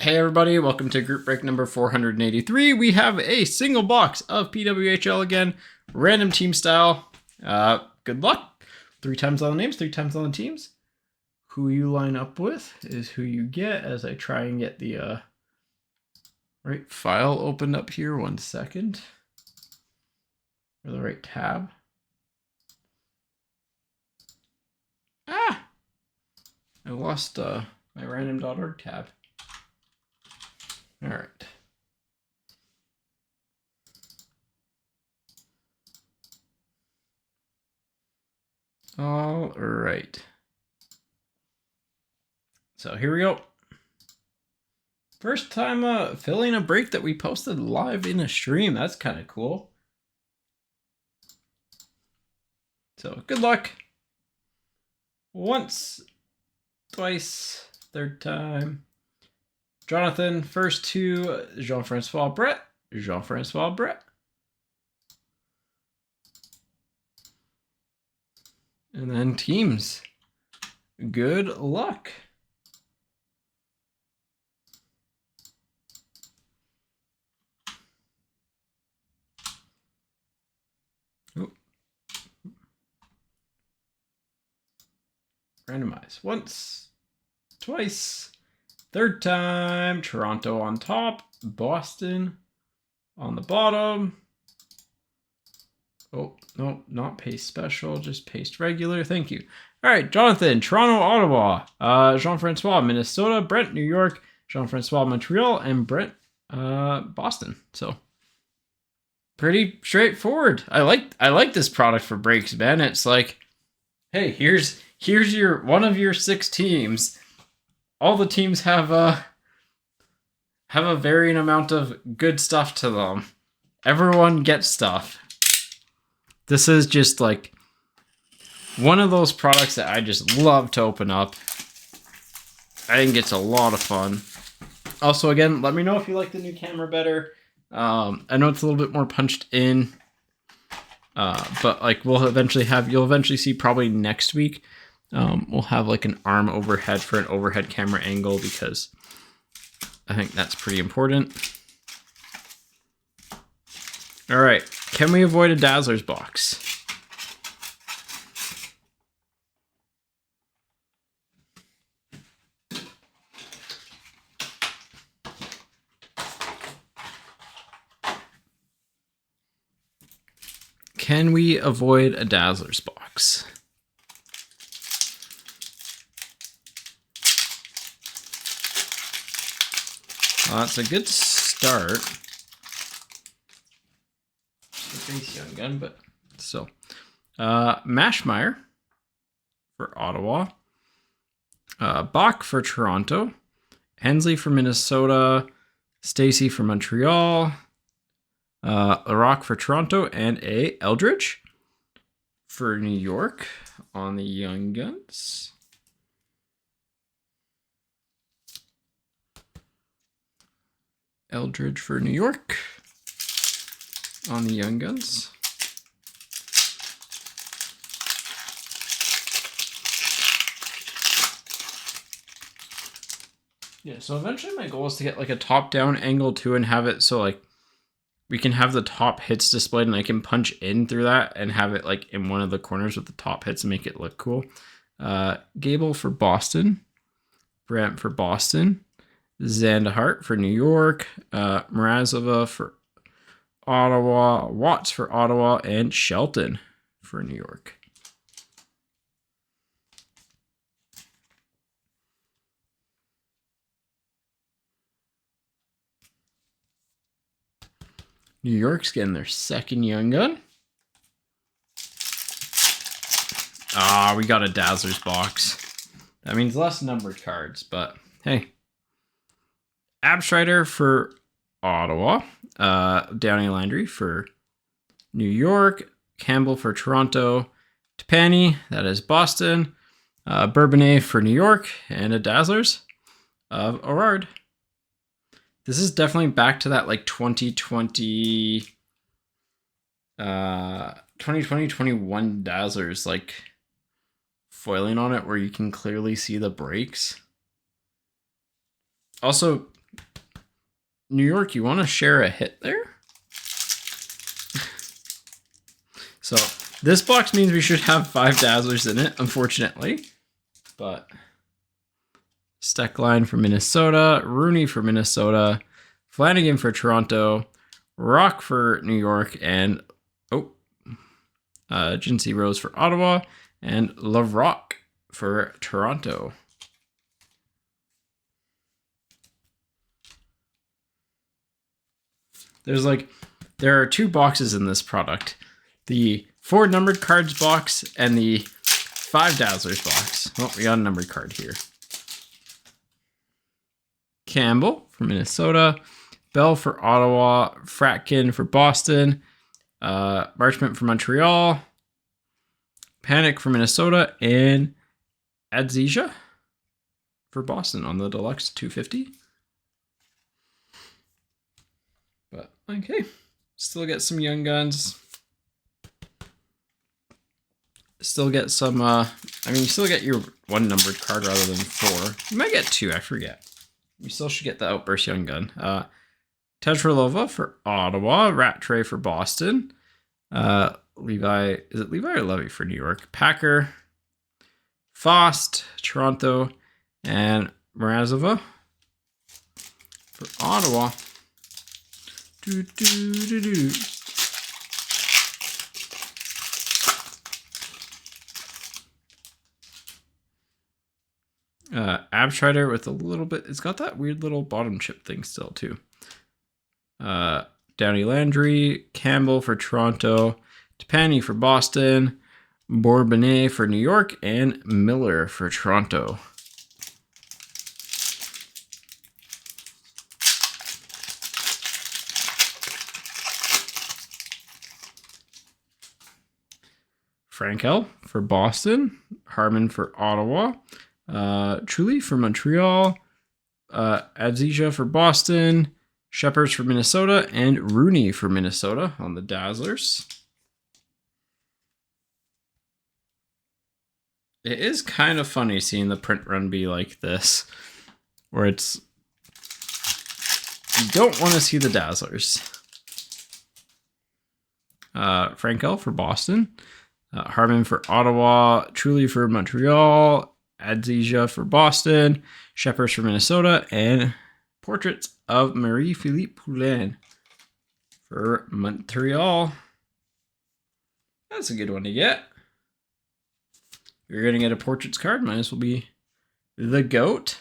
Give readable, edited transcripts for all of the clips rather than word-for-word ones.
Hey everybody, welcome to group break number 483. We have a single box of PWHL again, random team style. Good luck. 3 times on the names, 3 times on the teams. Who you line up with is who you get as I try and get the right file opened up here. 1 second. Or the right tab. I lost my random.org tab. All right. All right. So here we go. First time filling a break that we posted live in a stream. That's kind of cool. So good luck. Once, twice, third time. Jonathan, first to Jean-Francois Brett. Jean-Francois Brett. And then teams. Good luck. Oh. Randomize. Once, twice, third time. Toronto on top. Boston on the bottom. Oh, no, not paste special, just paste regular. Thank you. All right, Jonathan, Toronto, Ottawa. Jean-Francois, Minnesota. Brent, New York. Jean-Francois, Montreal. And Brent, Boston. So pretty straightforward. I like this product for breaks, man. It's like, hey, here's your one of your 6 teams. All the teams have a varying amount of good stuff to them. Everyone gets stuff. This is just like one of those products that I just love to open up. I think it's a lot of fun. Also, again, let me know if you like the new camera better. I know it's a little bit more punched in, but like you'll eventually see probably next week. We'll have like an arm overhead for an overhead camera angle because I think that's pretty important. All right, can we avoid a Dazzler's box? Can we avoid a Dazzler's box? Well, that's a good start. Base young gun, but so Mashmeyer for Ottawa, Bach for Toronto, Hensley for Minnesota, Stacy for Montreal, Iraq for Toronto, and a Eldridge for New York on the Young Guns. Eldridge for New York on the Young Guns. Yeah, so eventually my goal is to get like a top-down angle too and have it so like we can have the top hits displayed and I can punch in through that and have it like in one of the corners with the top hits and make it look cool. Gable for Boston. Brant for Boston. Zandahart for New York. Mrazova for Ottawa. Watts for Ottawa. And Shelton for New York. New York's getting their second Young Gun. We got a Dazzler's box. That means less numbered cards, but hey. Abstrider for Ottawa. Downey Landry for New York. Campbell for Toronto. Tapani, that is Boston. Bourbonnais for New York. And a Dazzlers of Orard. This is definitely back to that like 2020, 2021 Dazzlers, like foiling on it where you can clearly see the breaks. Also, New York, you want to share a hit there? So this box means we should have 5 Dazzlers in it, unfortunately. But Steckline for Minnesota, Rooney for Minnesota, Flanagan for Toronto, Rock for New York, and Jinsey Rose for Ottawa, and LaRock for Toronto. There are 2 boxes in this product. The 4 numbered cards box and the 5 Dazzlers box. Oh, we got a numbered card here. Campbell for Minnesota, Bell for Ottawa, Fratkin for Boston, Marchment for Montreal, Panic for Minnesota, and Adzija for Boston on the Deluxe 250. But, okay. Still get some Young Guns. Still get some, you still get your 1 numbered card rather than 4. You might get 2, I forget. You still should get the Outburst Young Gun. Tetralova for Ottawa, Rattray for Boston, Levi or Levy for New York, Packer, Fost, Toronto, and Mrazova for Ottawa. Abstrider with a little bit, it's got that weird little bottom chip thing still too. Downey Landry, Campbell for Toronto, Tapani for Boston, Bourbonnais for New York, and Miller for Toronto. Frankel for Boston, Harmon for Ottawa, Truly for Montreal, Adzija for Boston, Shepherds for Minnesota, and Rooney for Minnesota on the Dazzlers. It is kind of funny seeing the print run be like this, where it's, you don't want to see the Dazzlers. Frankel for Boston, Harmon for Ottawa, Truly for Montreal, Adzija for Boston, Shepherds for Minnesota, and Portraits of Marie-Philippe Poulin for Montreal. That's a good one to get. If you're going to get a Portraits card, might as well be the GOAT.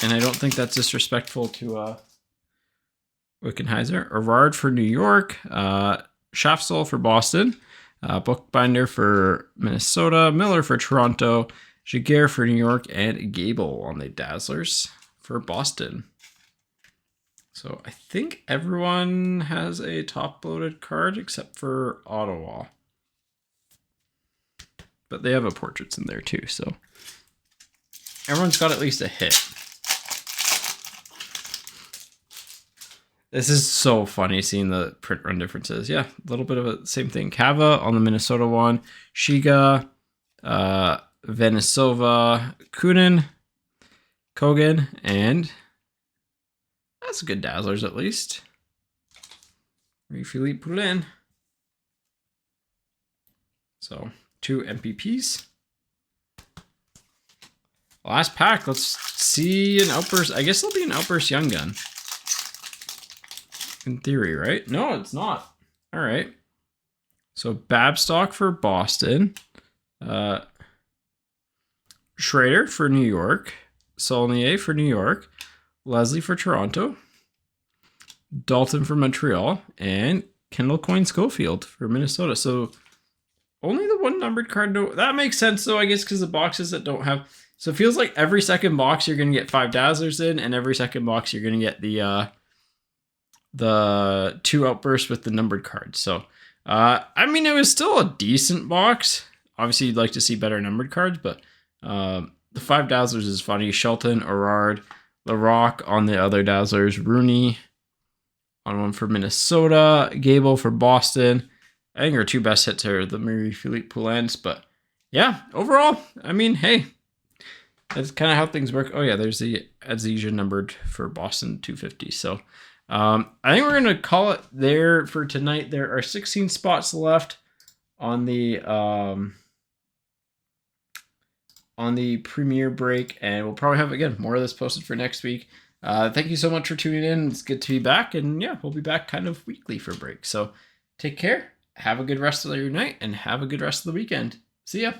And I don't think that's disrespectful to Wickenheiser. Erard for New York, Schafsel for Boston, Bookbinder for Minnesota, Miller for Toronto, Jaguar for New York, and Gable on the Dazzlers for Boston. So I think everyone has a top-loaded card except for Ottawa. But they have a Portraits in there too, so everyone's got at least a hit. This is so funny seeing the print run differences. Yeah, a little bit of a same thing. Kava on the Minnesota one, Shiga, Venisova, Kunin, Kogan, and that's good Dazzlers at least. Marie-Philippe Poulin. So 2 MPPs. Last pack. Let's see an Outburst. I guess it'll be an Outburst Young Gun. In theory, right? No, it's not. All right. So Babstock for Boston. Schrader for New York. Saulnier for New York. Leslie for Toronto. Dalton for Montreal. And Kendall Coyne Schofield for Minnesota. So only the 1 numbered card. No, that makes sense though, I guess, because the boxes that don't have. So it feels like every second box you're going to get 5 Dazzlers in, and every second box you're going to get the 2 Outbursts with the numbered cards. So, I mean, it was still a decent box. Obviously, you'd like to see better numbered cards, but the 5 Dazzlers is funny. Shelton, Erard, LaRock on the other Dazzlers, Rooney on one for Minnesota, Gable for Boston. I think our 2 best hits are the Marie-Philippe Poulins, but yeah, overall, I mean, hey, that's kind of how things work. Oh yeah, there's the adhesion numbered for Boston 250. So I think we're gonna call it there for tonight. There are 16 spots left on the premiere break, and we'll probably have again more of this posted for next week. Thank you so much for tuning in. It's good to be back, and yeah, we'll be back kind of weekly for break. So take care, have a good rest of your night, and have a good rest of the weekend. See ya.